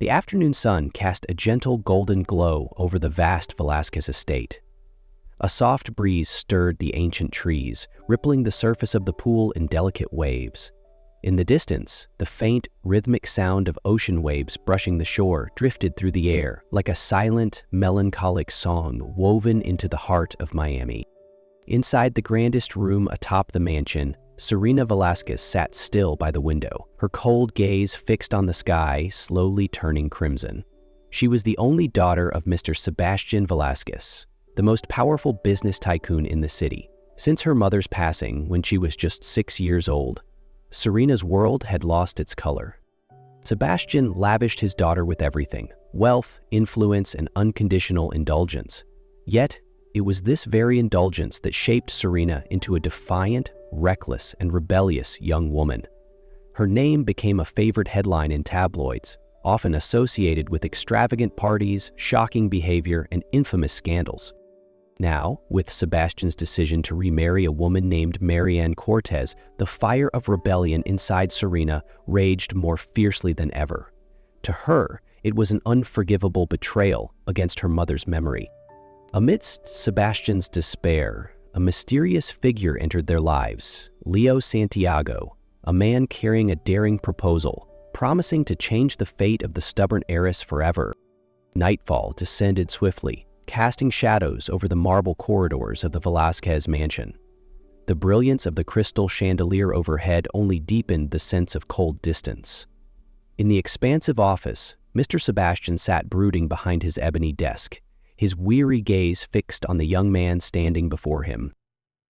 The afternoon sun cast a gentle golden glow over the vast Velasquez estate. A soft breeze stirred the ancient trees, rippling the surface of the pool in delicate waves. In the distance, the faint, rhythmic sound of ocean waves brushing the shore drifted through the air like a silent, melancholic song woven into the heart of Miami. Inside the grandest room atop the mansion, Serena Velasquez sat still by the window, her cold gaze fixed on the sky, slowly turning crimson. She was the only daughter of Mr. Sebastian Velasquez, the most powerful business tycoon in the city. Since her mother's passing when she was just 6 years old, Serena's world had lost its color. Sebastian lavished his daughter with everything: wealth, influence, and unconditional indulgence. Yet, it was this very indulgence that shaped Serena into a defiant, reckless, and rebellious young woman. Her name became a favorite headline in tabloids, often associated with extravagant parties, shocking behavior, and infamous scandals. Now, with Sebastian's decision to remarry a woman named Marianne Cortez, the fire of rebellion inside Serena raged more fiercely than ever. To her, it was an unforgivable betrayal against her mother's memory. Amidst Sebastian's despair, a mysterious figure entered their lives: Leo Santiago, a man carrying a daring proposal, promising to change the fate of the stubborn heiress forever. Nightfall descended swiftly, casting shadows over the marble corridors of the Velasquez mansion. The brilliance of the crystal chandelier overhead only deepened the sense of cold distance. In the expansive office, Mr. Sebastian sat brooding behind his ebony desk, his weary gaze fixed on the young man standing before him.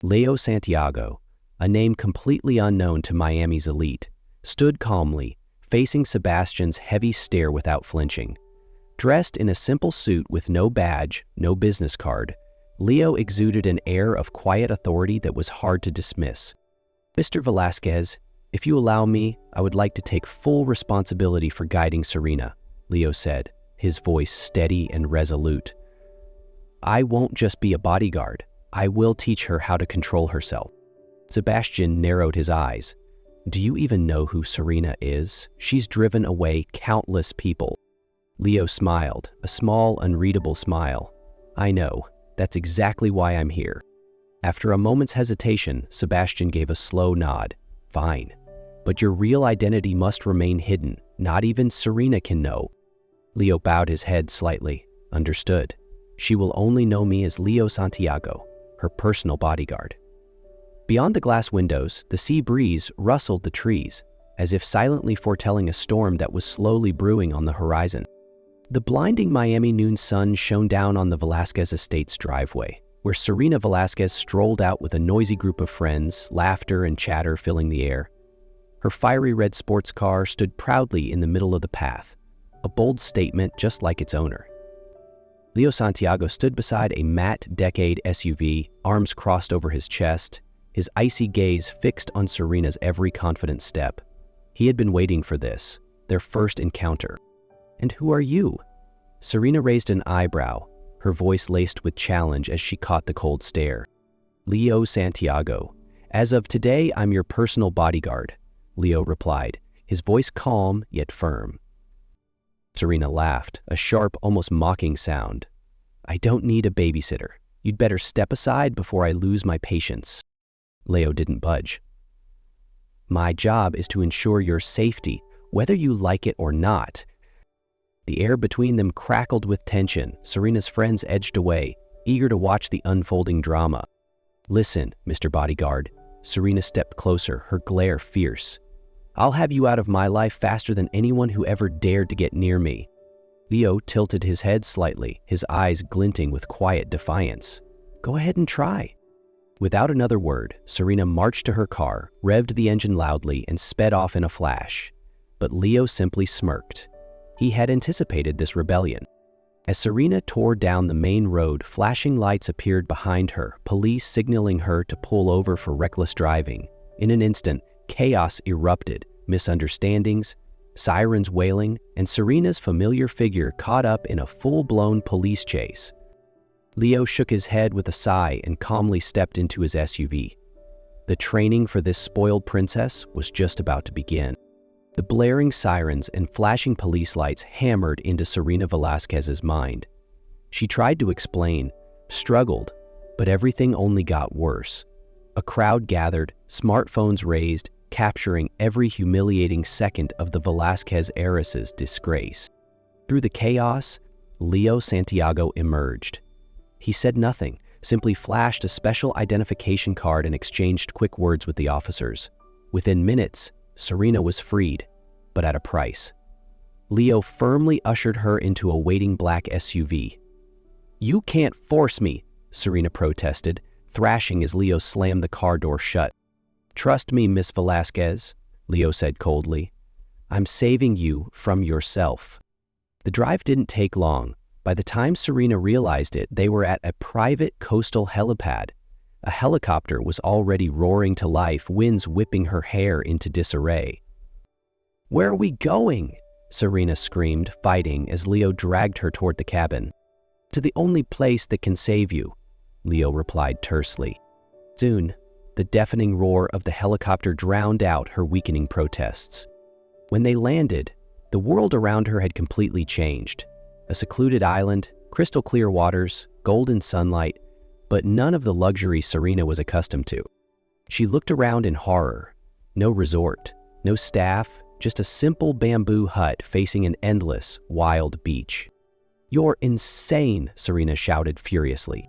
Leo Santiago, a name completely unknown to Miami's elite, stood calmly, facing Sebastian's heavy stare without flinching. Dressed in a simple suit with no badge, no business card, Leo exuded an air of quiet authority that was hard to dismiss. "Mr. Velasquez, if you allow me, I would like to take full responsibility for guiding Serena," Leo said, his voice steady and resolute. "I won't just be a bodyguard. I will teach her how to control herself." Sebastian narrowed his eyes. "Do you even know who Serena is? She's driven away countless people." Leo smiled, a small, unreadable smile. "I know. That's exactly why I'm here." After a moment's hesitation, Sebastian gave a slow nod. "Fine. But your real identity must remain hidden. Not even Serena can know." Leo bowed his head slightly. "Understood. She will only know me as Leo Santiago, her personal bodyguard." Beyond the glass windows, the sea breeze rustled the trees, as if silently foretelling a storm that was slowly brewing on the horizon. The blinding Miami noon sun shone down on the Velasquez estate's driveway, where Serena Velasquez strolled out with a noisy group of friends, laughter and chatter filling the air. Her fiery red sports car stood proudly in the middle of the path, a bold statement just like its owner. Leo Santiago stood beside a matte Decade SUV, arms crossed over his chest, his icy gaze fixed on Serena's every confident step. He had been waiting for this, their first encounter. "And who are you?" Serena raised an eyebrow, her voice laced with challenge as she caught the cold stare. "Leo Santiago. As of today, I'm your personal bodyguard," Leo replied, his voice calm yet firm. Serena laughed, a sharp, almost mocking sound. "I don't need a babysitter. You'd better step aside before I lose my patience." Leo didn't budge. "My job is to ensure your safety, whether you like it or not." The air between them crackled with tension. Serena's friends edged away, eager to watch the unfolding drama. "Listen, Mr. Bodyguard." Serena stepped closer, her glare fierce. "I'll have you out of my life faster than anyone who ever dared to get near me." Leo tilted his head slightly, his eyes glinting with quiet defiance. "Go ahead and try." Without another word, Serena marched to her car, revved the engine loudly, and sped off in a flash. But Leo simply smirked. He had anticipated this rebellion. As Serena tore down the main road, flashing lights appeared behind her, police signaling her to pull over for reckless driving. In an instant, chaos erupted, misunderstandings, sirens wailing, and Serena's familiar figure caught up in a full-blown police chase. Leo shook his head with a sigh and calmly stepped into his SUV. The training for this spoiled princess was just about to begin. The blaring sirens and flashing police lights hammered into Serena Velasquez's mind. She tried to explain, struggled, but everything only got worse. A crowd gathered, smartphones raised, capturing every humiliating second of the Velasquez heiress's disgrace. Through the chaos, Leo Santiago emerged. He said nothing, simply flashed a special identification card and exchanged quick words with the officers. Within minutes, Serena was freed, but at a price. Leo firmly ushered her into a waiting black SUV. "You can't force me," Serena protested, thrashing as Leo slammed the car door shut. "Trust me, Miss Velasquez," Leo said coldly. "I'm saving you from yourself." The drive didn't take long. By the time Serena realized it, they were at a private coastal helipad. A helicopter was already roaring to life, winds whipping her hair into disarray. "Where are we going?" Serena screamed, fighting as Leo dragged her toward the cabin. "To the only place that can save you," Leo replied tersely. Soon, the deafening roar of the helicopter drowned out her weakening protests. When they landed, the world around her had completely changed. A secluded island, crystal clear waters, golden sunlight, but none of the luxury Serena was accustomed to. She looked around in horror. No resort, no staff, just a simple bamboo hut facing an endless, wild beach. "You're insane," Serena shouted furiously.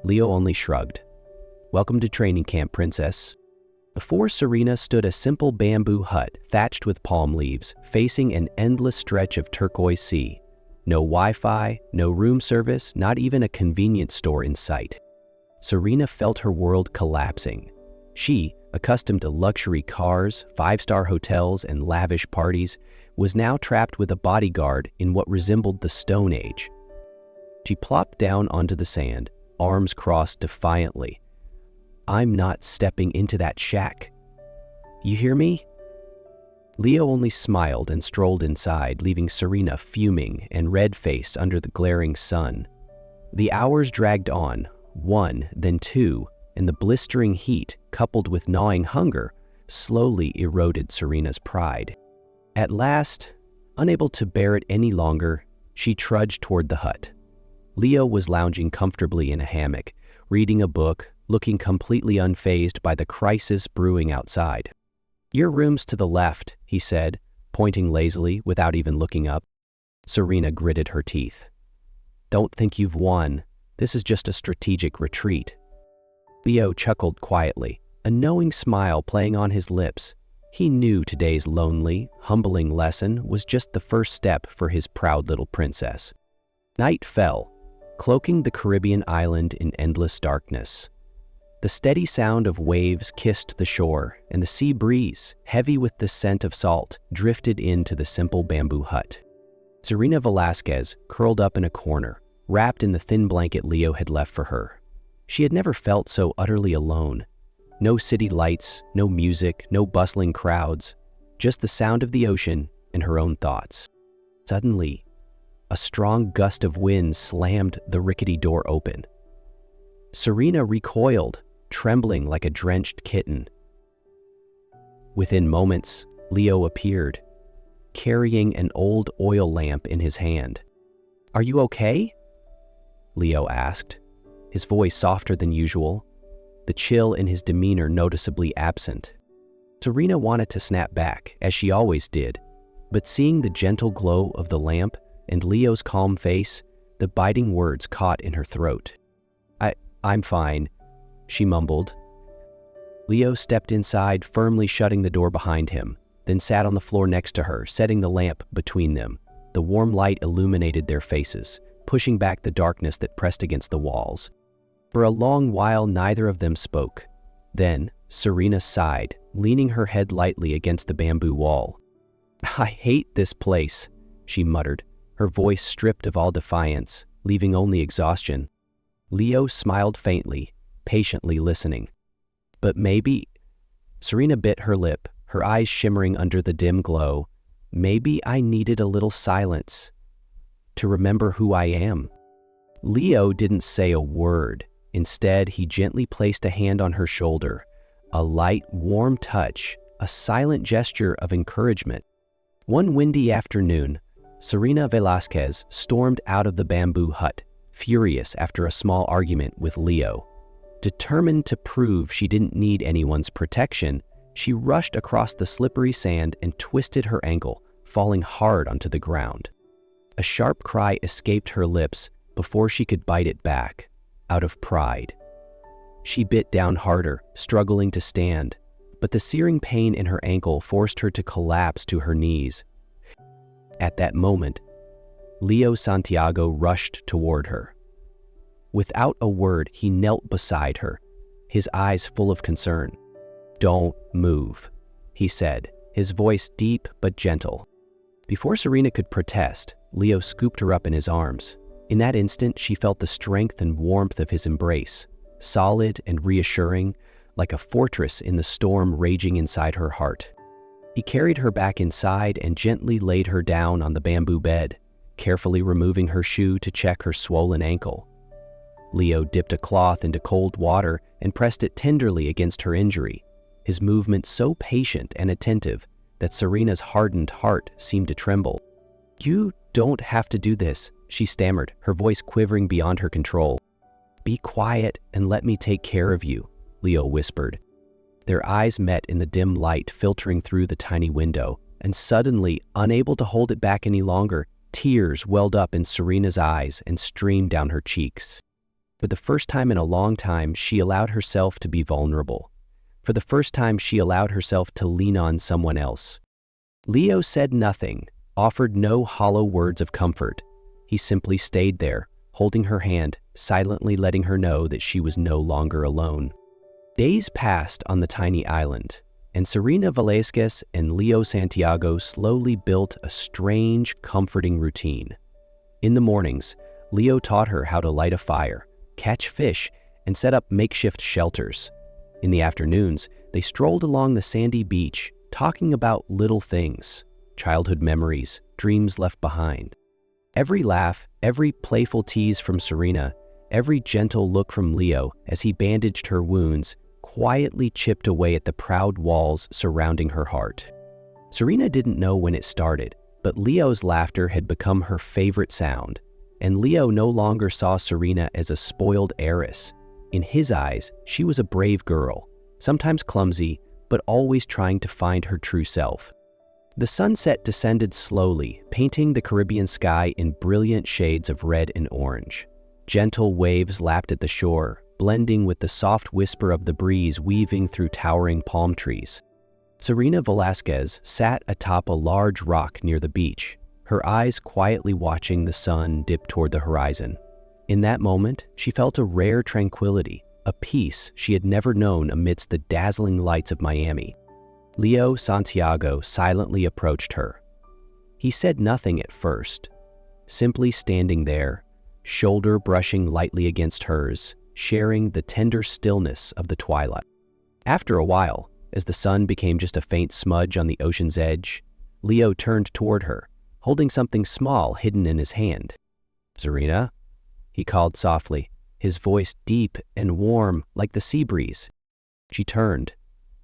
Leo only shrugged. "Welcome to training camp, princess." Before Serena stood a simple bamboo hut thatched with palm leaves, facing an endless stretch of turquoise sea. No Wi-Fi, no room service, not even a convenience store in sight. Serena felt her world collapsing. She, accustomed to luxury cars, five-star hotels, and lavish parties, was now trapped with a bodyguard in what resembled the Stone Age. She plopped down onto the sand, arms crossed defiantly. "I'm not stepping into that shack. You hear me?" Leo only smiled and strolled inside, leaving Serena fuming and red-faced under the glaring sun. The hours dragged on, one, then two, and the blistering heat, coupled with gnawing hunger, slowly eroded Serena's pride. At last, unable to bear it any longer, she trudged toward the hut. Leo was lounging comfortably in a hammock, reading a book, looking completely unfazed by the crisis brewing outside. "Your room's to the left," he said, pointing lazily without even looking up. Serena gritted her teeth. "Don't think you've won. This is just a strategic retreat." Leo chuckled quietly, a knowing smile playing on his lips. He knew today's lonely, humbling lesson was just the first step for his proud little princess. Night fell, cloaking the Caribbean island in endless darkness. The steady sound of waves kissed the shore, and the sea breeze, heavy with the scent of salt, drifted into the simple bamboo hut. Serena Velasquez curled up in a corner, wrapped in the thin blanket Leo had left for her. She had never felt so utterly alone. No city lights, no music, no bustling crowds, just the sound of the ocean and her own thoughts. Suddenly, a strong gust of wind slammed the rickety door open. Serena recoiled, trembling like a drenched kitten. Within moments, Leo appeared, carrying an old oil lamp in his hand. "Are you okay?" Leo asked, his voice softer than usual, the chill in his demeanor noticeably absent. Serena wanted to snap back, as she always did, but seeing the gentle glow of the lamp and Leo's calm face, the biting words caught in her throat. I'm fine," she mumbled. Leo stepped inside, firmly shutting the door behind him, then sat on the floor next to her, setting the lamp between them. The warm light illuminated their faces, pushing back the darkness that pressed against the walls. For a long while, neither of them spoke. Then, Serena sighed, leaning her head lightly against the bamboo wall. "I hate this place," she muttered, her voice stripped of all defiance, leaving only exhaustion. Leo smiled faintly, patiently listening. "But maybe—" Serena bit her lip, her eyes shimmering under the dim glow. "Maybe I needed a little silence to remember who I am." Leo didn't say a word. Instead, he gently placed a hand on her shoulder, a light, warm touch, a silent gesture of encouragement. One windy afternoon, Serena Velasquez stormed out of the bamboo hut, furious after a small argument with Leo. Determined to prove she didn't need anyone's protection, she rushed across the slippery sand and twisted her ankle, falling hard onto the ground. A sharp cry escaped her lips before she could bite it back, out of pride. She bit down harder, struggling to stand, but the searing pain in her ankle forced her to collapse to her knees. At that moment, Leo Santiago rushed toward her. Without a word, he knelt beside her, his eyes full of concern. "Don't move," he said, his voice deep but gentle. Before Serena could protest, Leo scooped her up in his arms. In that instant, she felt the strength and warmth of his embrace, solid and reassuring, like a fortress in the storm raging inside her heart. He carried her back inside and gently laid her down on the bamboo bed, carefully removing her shoe to check her swollen ankle. Leo dipped a cloth into cold water and pressed it tenderly against her injury, his movement so patient and attentive that Serena's hardened heart seemed to tremble. "You don't have to do this," she stammered, her voice quivering beyond her control. "Be quiet and let me take care of you," Leo whispered. Their eyes met in the dim light filtering through the tiny window, and suddenly, unable to hold it back any longer, tears welled up in Serena's eyes and streamed down her cheeks. For the first time in a long time, she allowed herself to be vulnerable. For the first time, she allowed herself to lean on someone else. Leo said nothing, offered no hollow words of comfort. He simply stayed there, holding her hand, silently letting her know that she was no longer alone. Days passed on the tiny island, and Serena Velasquez and Leo Santiago slowly built a strange, comforting routine. In the mornings, Leo taught her how to light a fire, catch fish, and set up makeshift shelters. In the afternoons, they strolled along the sandy beach, talking about little things, childhood memories, dreams left behind. Every laugh, every playful tease from Serena, every gentle look from Leo as he bandaged her wounds, quietly chipped away at the proud walls surrounding her heart. Serena didn't know when it started, but Leo's laughter had become her favorite sound, and Leo no longer saw Serena as a spoiled heiress. In his eyes, she was a brave girl, sometimes clumsy, but always trying to find her true self. The sunset descended slowly, painting the Caribbean sky in brilliant shades of red and orange. Gentle waves lapped at the shore, blending with the soft whisper of the breeze weaving through towering palm trees. Serena Velasquez sat atop a large rock near the beach, her eyes quietly watching the sun dip toward the horizon. In that moment, she felt a rare tranquility, a peace she had never known amidst the dazzling lights of Miami. Leo Santiago silently approached her. He said nothing at first, simply standing there, shoulder brushing lightly against hers, sharing the tender stillness of the twilight. After a while, as the sun became just a faint smudge on the ocean's edge, Leo turned toward her, holding something small hidden in his hand. "Serena?" he called softly, his voice deep and warm like the sea breeze. She turned,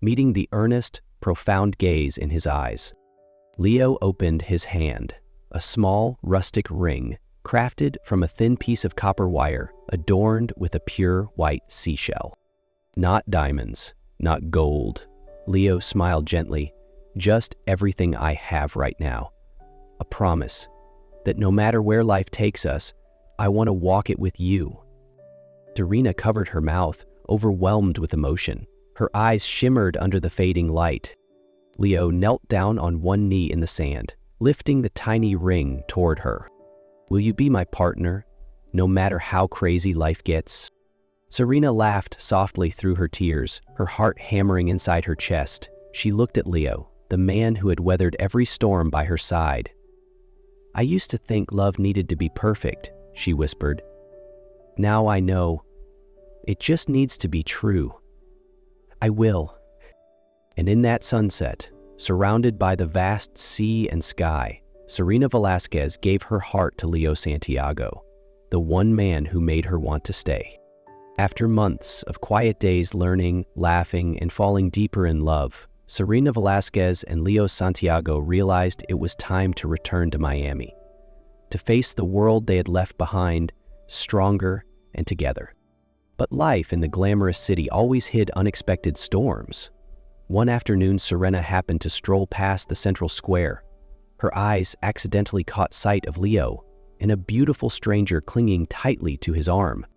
meeting the earnest, profound gaze in his eyes. Leo opened his hand, a small, rustic ring, crafted from a thin piece of copper wire, adorned with a pure white seashell. "Not diamonds, not gold," Leo smiled gently, "just everything I have right now. A promise that no matter where life takes us, I want to walk it with you." Serena covered her mouth, overwhelmed with emotion. Her eyes shimmered under the fading light. Leo knelt down on one knee in the sand, lifting the tiny ring toward her. "Will you be my partner, no matter how crazy life gets?" Serena laughed softly through her tears, her heart hammering inside her chest. She looked at Leo, the man who had weathered every storm by her side. "I used to think love needed to be perfect," she whispered. "Now I know. It just needs to be true. I will." And in that sunset, surrounded by the vast sea and sky, Serena Velasquez gave her heart to Leo Santiago, the one man who made her want to stay. After months of quiet days learning, laughing, and falling deeper in love, Serena Velasquez and Leo Santiago realized it was time to return to Miami, to face the world they had left behind, stronger and together. But life in the glamorous city always hid unexpected storms. One afternoon, Serena happened to stroll past the central square. Her eyes accidentally caught sight of Leo and a beautiful stranger clinging tightly to his arm.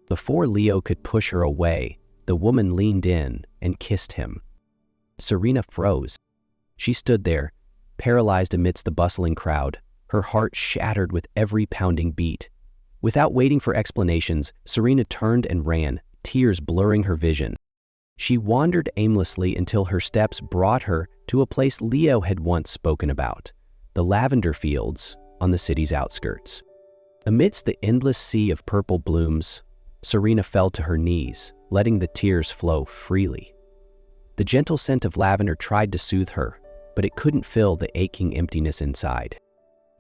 Before Leo could push her away, the woman leaned in and kissed him. Serena froze. She stood there, paralyzed amidst the bustling crowd, her heart shattered with every pounding beat. Without waiting for explanations, Serena turned and ran, tears blurring her vision. She wandered aimlessly until her steps brought her to a place Leo had once spoken about, the lavender fields on the city's outskirts. Amidst the endless sea of purple blooms, Serena fell to her knees, letting the tears flow freely. The gentle scent of lavender tried to soothe her, but it couldn't fill the aching emptiness inside.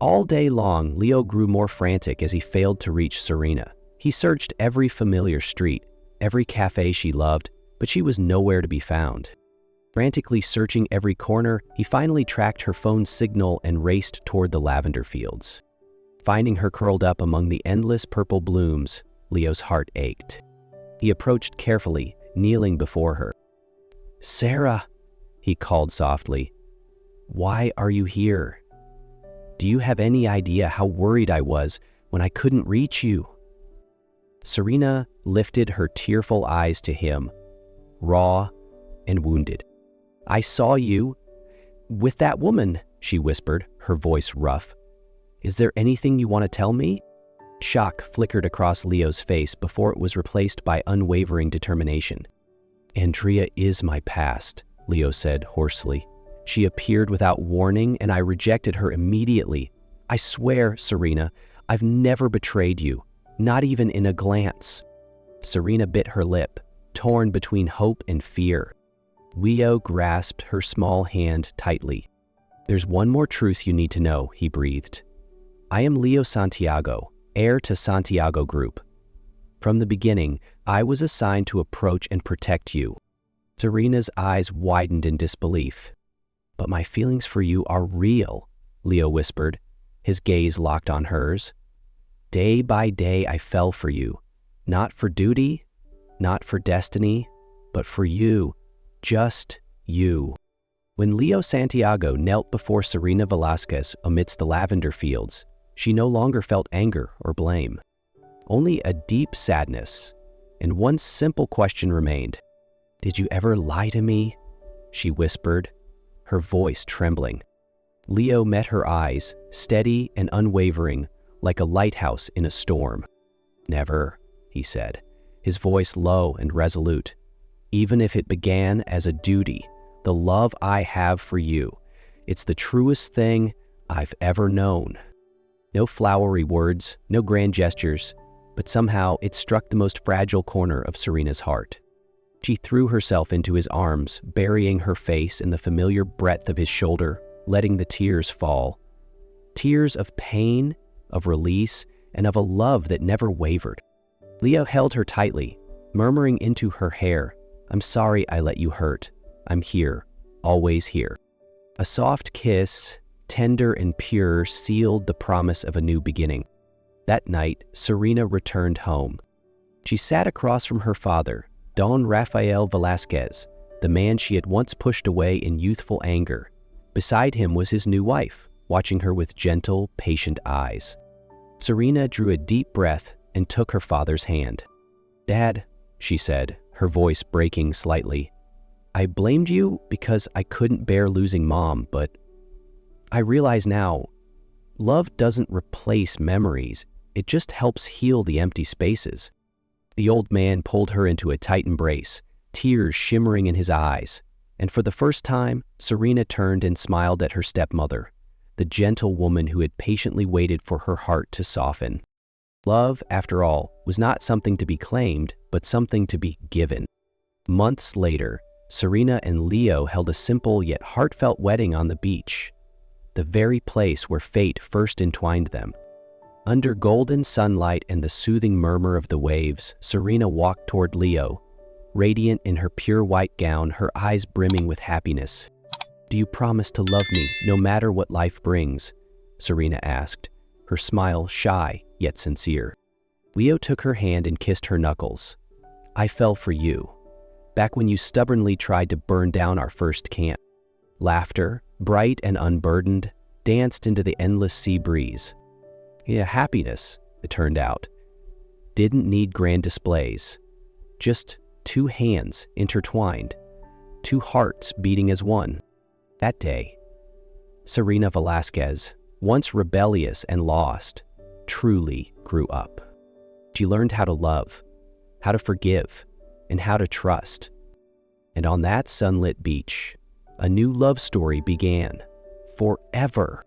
All day long, Leo grew more frantic as he failed to reach Serena. He searched every familiar street, every cafe she loved, but she was nowhere to be found. Frantically searching every corner, he finally tracked her phone's signal and raced toward the lavender fields. Finding her curled up among the endless purple blooms, Leo's heart ached. He approached carefully, kneeling before her. "Sarah," he called softly, "why are you here? Do you have any idea how worried I was when I couldn't reach you?" Serena lifted her tearful eyes to him, raw and wounded. "I saw you with that woman," she whispered, her voice rough. "Is there anything you want to tell me?" Shock flickered across Leo's face before it was replaced by unwavering determination. "Andrea is my past," Leo said hoarsely. "She appeared without warning and I rejected her immediately. I swear, Serena, I've never betrayed you, not even in a glance." Serena bit her lip, torn between hope and fear. Leo grasped her small hand tightly. "There's one more truth you need to know," he breathed. "I am Leo Santiago, heir to Santiago Group. From the beginning, I was assigned to approach and protect you." Serena's eyes widened in disbelief. "But my feelings for you are real," Leo whispered, his gaze locked on hers. "Day by day I fell for you, not for duty, not for destiny, but for you, just you." When Leo Santiago knelt before Serena Velasquez amidst the lavender fields, she no longer felt anger or blame. Only a deep sadness, and one simple question remained. "Did you ever lie to me?" she whispered, her voice trembling. Leo met her eyes, steady and unwavering, like a lighthouse in a storm. "Never," he said, his voice low and resolute. "Even if it began as a duty, the love I have for you, it's the truest thing I've ever known." No flowery words, no grand gestures, but somehow it struck the most fragile corner of Serena's heart. She threw herself into his arms, burying her face in the familiar breadth of his shoulder, letting the tears fall. Tears of pain, of release, and of a love that never wavered. Leo held her tightly, murmuring into her hair, "I'm sorry I let you hurt. I'm here, always here." A soft kiss, tender and pure, sealed the promise of a new beginning. That night, Serena returned home. She sat across from her father, Don Rafael Velasquez, the man she had once pushed away in youthful anger. Beside him was his new wife, watching her with gentle, patient eyes. Serena drew a deep breath and took her father's hand. "Dad," she said, her voice breaking slightly, "I blamed you because I couldn't bear losing Mom, but I realize now, love doesn't replace memories, it just helps heal the empty spaces." The old man pulled her into a tight embrace, tears shimmering in his eyes, and for the first time, Serena turned and smiled at her stepmother, the gentle woman who had patiently waited for her heart to soften. Love, after all, was not something to be claimed, but something to be given. Months later, Serena and Leo held a simple yet heartfelt wedding on the beach, the very place where fate first entwined them. Under golden sunlight and the soothing murmur of the waves, Serena walked toward Leo, radiant in her pure white gown, her eyes brimming with happiness. "Do you promise to love me no matter what life brings?" Serena asked, her smile shy yet sincere. Leo took her hand and kissed her knuckles. "I fell for you, back when you stubbornly tried to burn down our first camp." Laughter, bright and unburdened, danced into the endless sea breeze. Yeah, happiness, it turned out, didn't need grand displays. Just two hands intertwined, two hearts beating as one. That day, Serena Velasquez, once rebellious and lost, truly grew up. She learned how to love, how to forgive, and how to trust. And on that sunlit beach, a new love story began, forever.